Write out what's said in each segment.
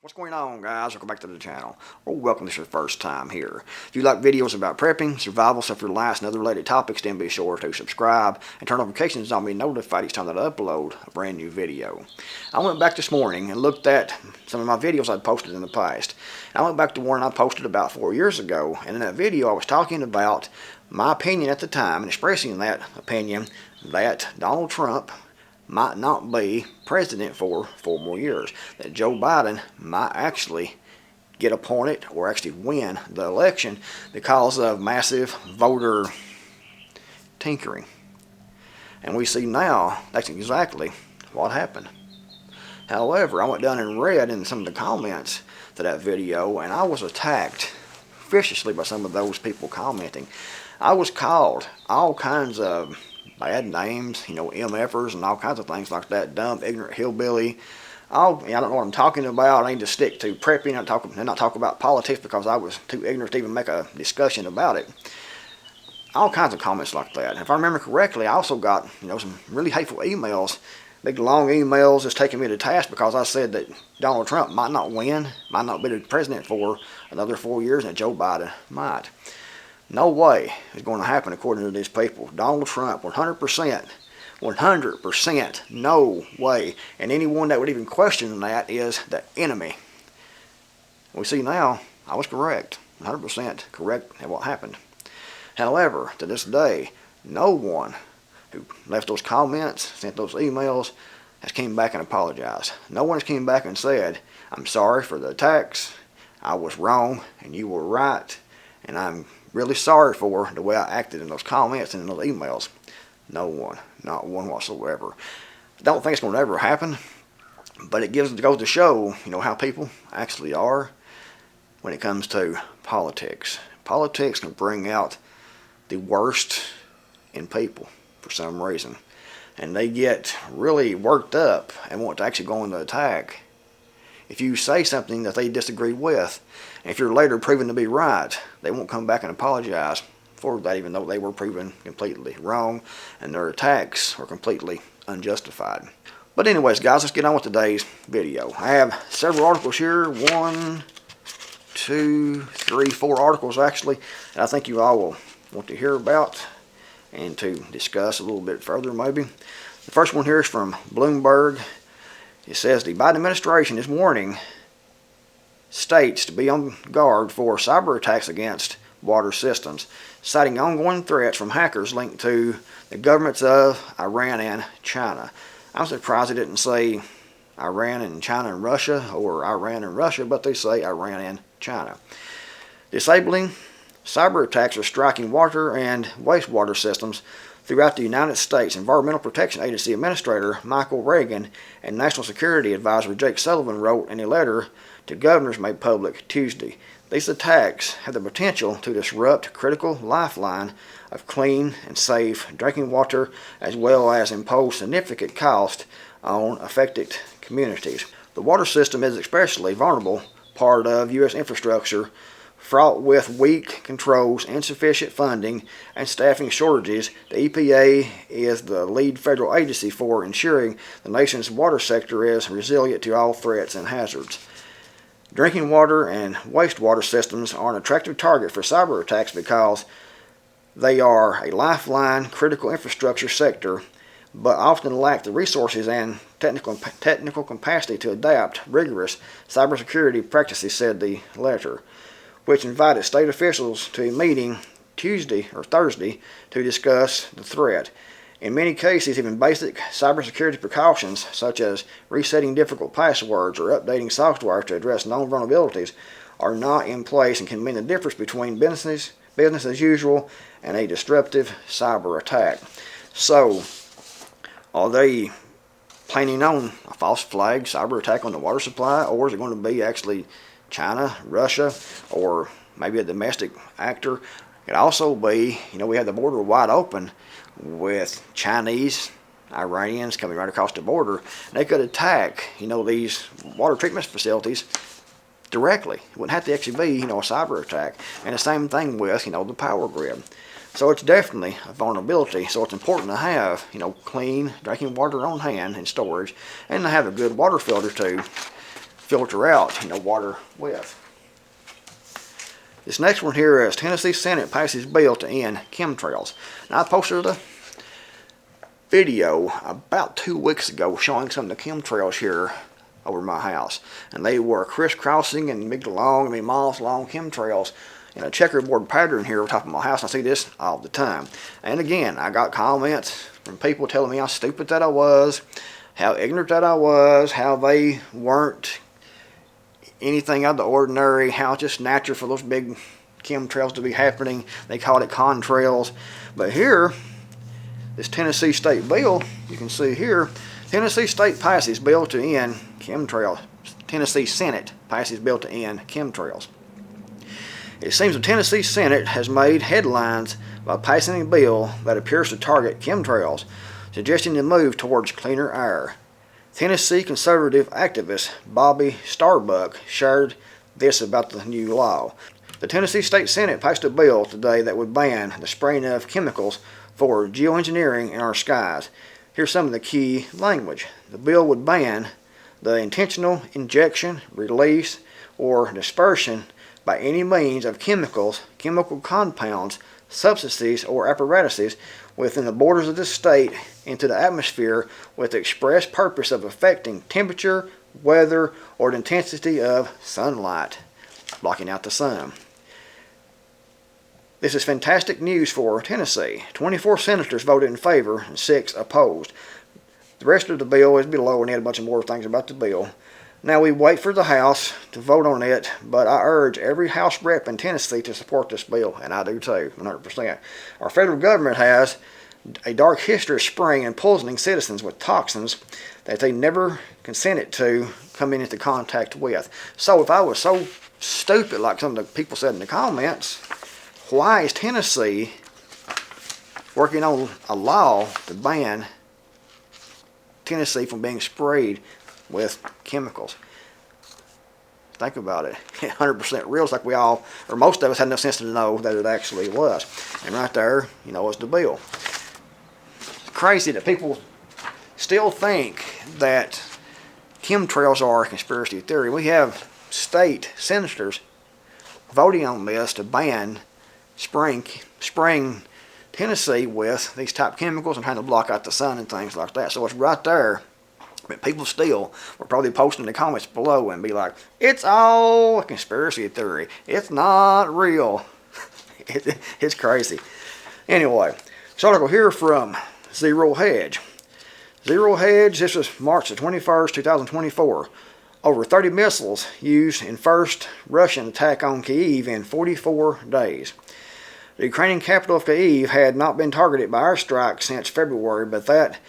What's going on, guys? Welcome back to the channel, or welcome if it's your first time here. If you like videos about prepping, survival, self-reliance, and other related topics, then be sure to subscribe and turn notifications on to be notified each time that I upload a brand new video. I went back this morning and looked at some of my videos I'd posted in the past. I went back to one I posted about 4 years ago, and in that video I was talking about my opinion at the time and expressing that opinion that Donald Trump might not be president for 4 more years, that Joe Biden might actually get appointed or actually win the election because of massive voter tinkering. And we see now that's exactly what happened. However, I went down and read in some of the comments to that video, and I was attacked viciously by some of those people commenting. I was called all kinds of bad names, MFers and all kinds of things like that, dumb, ignorant hillbilly. I don't know what I'm talking about. I need to stick to prepping and not talk about politics because I was too ignorant to even make a discussion about it. All kinds of comments like that. And if I remember correctly, I also got some really hateful emails, big long emails just taking me to task because I said that Donald Trump might not win, might not be the president for another 4 years, and that Joe Biden might. No way is going to happen according to these people. Donald Trump, 100%, 100%, no way. And anyone that would even question that is the enemy. We see now, I was correct, 100% correct at what happened. However, to this day, no one who left those comments, sent those emails, has came back and apologized. No one has came back and said, I'm sorry for the attacks, I was wrong and you were right, and I'm really sorry for the way I acted in those comments and in those emails. No one, not one whatsoever. I don't think it's going to ever happen, but it goes to show, how people actually are when it comes to politics. Politics can bring out the worst in people for some reason, and they get really worked up and want to actually go into attack if you say something that they disagree with. And if you're later proven to be right, they won't come back and apologize for that, even though they were proven completely wrong and their attacks were completely unjustified. But anyways, guys, let's get on with today's video. I have several articles here, 1, 2, 3, 4 articles actually, that I think you all will want to hear about and to discuss a little bit further maybe. The first one here is from Bloomberg. It says the Biden administration is warning states to be on guard for cyber attacks against water systems, citing ongoing threats from hackers linked to the governments of Iran and China. I'm surprised they didn't say Iran and China and Russia or Iran and Russia, but they say Iran and China. Disabling cyber attacks are striking water and wastewater systems throughout the United States. Environmental Protection Agency Administrator Michael Regan and National Security Advisor Jake Sullivan wrote in a letter to governors made public Tuesday. These attacks have the potential to disrupt critical lifeline of clean and safe drinking water, as well as impose significant cost on affected communities. The water system is especially vulnerable part of U.S. infrastructure fraught with weak controls, insufficient funding, and staffing shortages. The EPA is the lead federal agency for ensuring the nation's water sector is resilient to all threats and hazards. Drinking water and wastewater systems are an attractive target for cyber attacks because they are a lifeline critical infrastructure sector, but often lack the resources and technical capacity to adapt rigorous cybersecurity practices, said the letter, which invited state officials to a meeting Thursday to discuss the threat. In many cases, even basic cybersecurity precautions, such as resetting difficult passwords or updating software to address known vulnerabilities, are not in place and can mean the difference between business as usual and a disruptive cyber attack. So, are they planning on a false flag cyber attack on the water supply, or is it going to be actually China, Russia, or maybe a domestic actor? It could also be, we have the border wide open with Chinese, Iranians coming right across the border. They could attack, these water treatment facilities directly. It wouldn't have to actually be, a cyber attack. And the same thing with, the power grid. So it's definitely a vulnerability. So it's important to have, clean drinking water on hand in storage, and to have a good water filter to filter out, water with. This next one here is Tennessee Senate passes bill to end chemtrails. Now, I posted a video about 2 weeks ago showing some of the chemtrails here over my house, and they were crisscrossing and miles long chemtrails in a checkerboard pattern here on top of my house. I see this all the time. And again, I got comments from people telling me how stupid that I was, how ignorant that I was, how they weren't anything out of the ordinary, how it's just natural for those big chemtrails to be happening. They called it contrails. But here, this Tennessee state bill, you can see here, Tennessee state passes bill to end chemtrails. Tennessee Senate passes bill to end chemtrails. It seems the Tennessee Senate has made headlines by passing a bill that appears to target chemtrails, suggesting a move towards cleaner air. Tennessee conservative activist Bobby Starbuck shared this about the new law. The Tennessee State Senate passed a bill today that would ban the spraying of chemicals for geoengineering in our skies. Here's some of the key language. The bill would ban the intentional injection, release, or dispersion by any means of chemicals, chemical compounds, substances, or apparatuses within the borders of the state into the atmosphere with the express purpose of affecting temperature, weather, or the intensity of sunlight, blocking out the sun. This is fantastic news for Tennessee. 24 senators voted in favor and 6 opposed. The rest of the bill is below, and had a bunch of more things about the bill. Now we wait for the House to vote on it, but I urge every House rep in Tennessee to support this bill, and I do too, 100%. Our federal government has a dark history of spraying and poisoning citizens with toxins that they never consented to coming into contact with. So if I was so stupid like some of the people said in the comments, why is Tennessee working on a law to ban Tennessee from being sprayed with chemicals? Think about it. 100% real. It's like we all, or most of us, had no sense to know that it actually was. And right there, was the bill. It's crazy that people still think that chemtrails are a conspiracy theory. We have state senators voting on this to ban spraying Tennessee with these type chemicals and trying to block out the sun and things like that. So it's right there. But people still will probably post in the comments below and be like, it's all a conspiracy theory. It's not real. It's crazy. Anyway, this article here from Zero Hedge. Zero Hedge, this was March the 21st, 2024. Over 30 missiles used in first Russian attack on Kyiv in 44 days. The Ukrainian capital of Kyiv had not been targeted by airstrikes since February, but that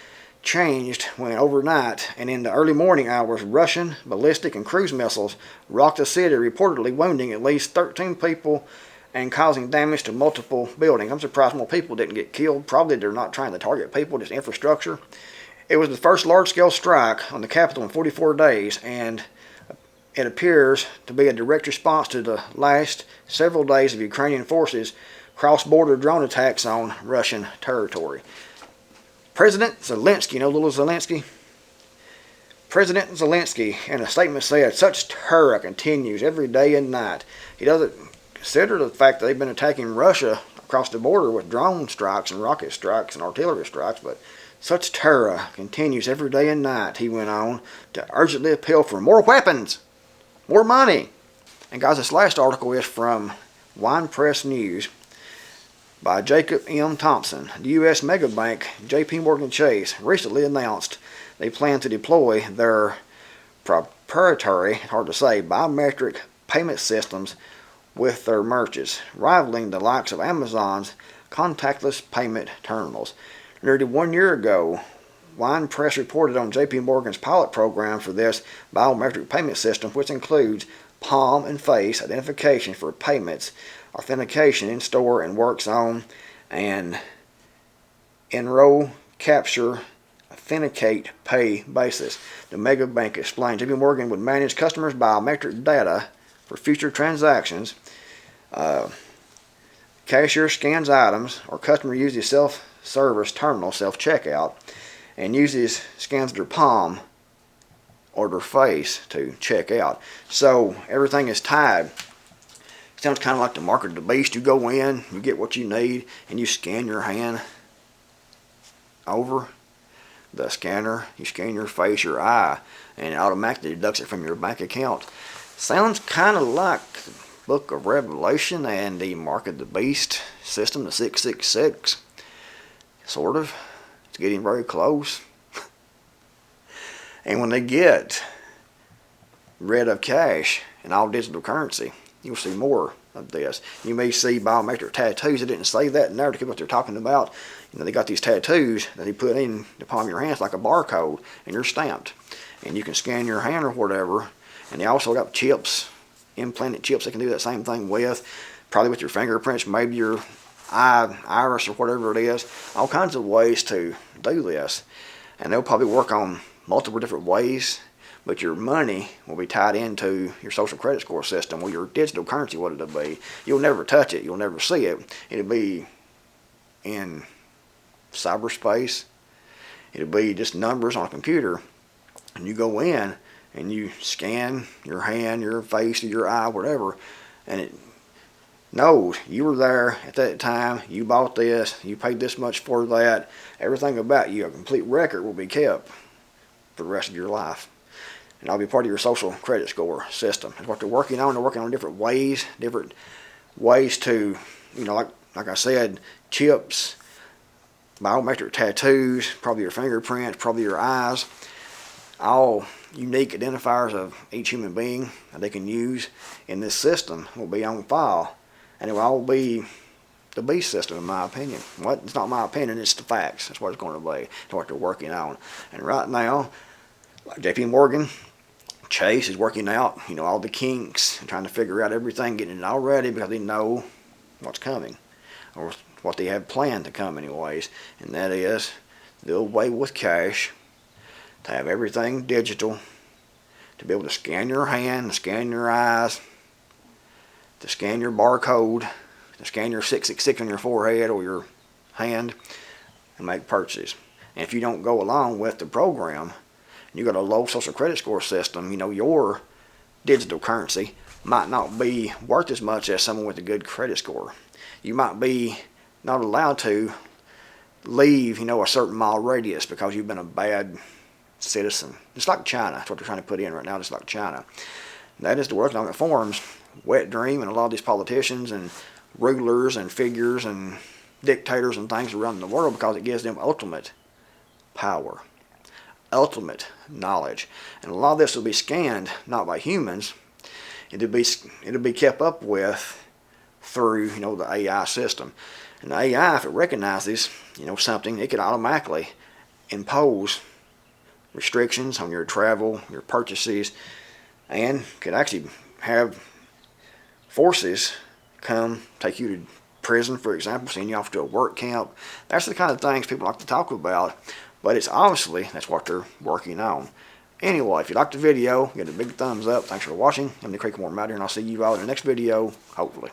changed when overnight and in the early morning hours, Russian ballistic and cruise missiles rocked the city, reportedly wounding at least 13 people and causing damage to multiple buildings. I'm surprised more people didn't get killed. Probably they're not trying to target people, just infrastructure. It was the first large-scale strike on the capital in 44 days, and it appears to be a direct response to the last several days of Ukrainian forces cross-border drone attacks on Russian territory. President Zelensky, little Zelensky? President Zelensky, in a statement, said, such terror continues every day and night. He doesn't consider the fact that they've been attacking Russia across the border with drone strikes and rocket strikes and artillery strikes, but such terror continues every day and night, he went on, to urgently appeal for more weapons, more money. And guys, this last article is from Wine Press News by Jacob M. Thompson. The U.S. mega bank JP Chase recently announced they plan to deploy their proprietary, hard to say, biometric payment systems with their merchants, rivaling the likes of Amazon's contactless payment terminals. Nearly 1 year ago, Wine Press reported on JP Morgan's pilot program for this biometric payment system, which includes palm and face identification for payments, authentication in store and work zone, and enroll, capture, authenticate, pay basis. The mega bank explained JP Morgan would manage customers' biometric data for future transactions. Cashier scans items, or customer uses self-service terminal, self-checkout, and scans their palm or their face to check out. So everything is tied. Sounds kind of like the mark of the beast. You go in, you get what you need, and you scan your hand over the scanner. You scan your face, your eye, and it automatically deducts it from your bank account. Sounds kind of like the Book of Revelation and the mark of the beast system, the 666. Sort of. It's getting very close. And when they get rid of cash and all digital currency, you'll see more of this. You may see biometric tattoos. They didn't say that in there to keep what they're talking about. You know, they got these tattoos that they put in the palm of your hands like a barcode, and you're stamped. And you can scan your hand or whatever. And they also got chips, implanted chips they can do that same thing with, probably with your fingerprints, maybe your iris or whatever it is. All kinds of ways to do this. And they'll probably work on multiple different ways. But your money will be tied into your social credit score system, or your digital currency, what it'll be. You'll never touch it. You'll never see it. It'll be in cyberspace. It'll be just numbers on a computer. And you go in and you scan your hand, your face, or your eye, whatever, and it knows you were there at that time, you bought this, you paid this much for that. Everything about you, a complete record, will be kept for the rest of your life. And I'll be part of your social credit score system. That's what they're working on. They're working on different ways to, you know, like I said, chips, biometric tattoos, probably your fingerprints, probably your eyes, all unique identifiers of each human being that they can use in this system will be on file. And it will all be the beast system, in my opinion. Well, it's not my opinion, it's the facts. That's what it's going to be. That's what they're working on. And right now, like JP Morgan, Chase is working out, you know, all the kinks and trying to figure out everything, getting it all ready because they know what's coming, or what they have planned to come anyways. And that is the old way with cash, to have everything digital, to be able to scan your hand, to scan your eyes, to scan your barcode, to scan your 666 on your forehead or your hand, and make purchases. And if you don't go along with the program, you got a low social credit score system, you know, your digital currency might not be worth as much as someone with a good credit score. You might be not allowed to leave, you know, a certain mile radius because you've been a bad citizen. Just like China. That's what they're trying to put in right now, just like China. And that is the work economic forms, wet dream, and a lot of these politicians and rulers and figures and dictators and things around the world, because it gives them ultimate power, ultimate knowledge. And a lot of this will be scanned not by humans. It'll be kept up with through, you know, the AI system. And the AI, if it recognizes, you know, something, it could automatically impose restrictions on your travel, your purchases, and could actually have forces come take you to prison, for example, send you off to a work camp. That's the kind of things people like to talk about, but it's obviously that's what they're working on. Anyway, if you liked the video, give it a big thumbs up. Thanks for watching. I'm the Creekmore Matter, and I'll see you all in the next video, hopefully.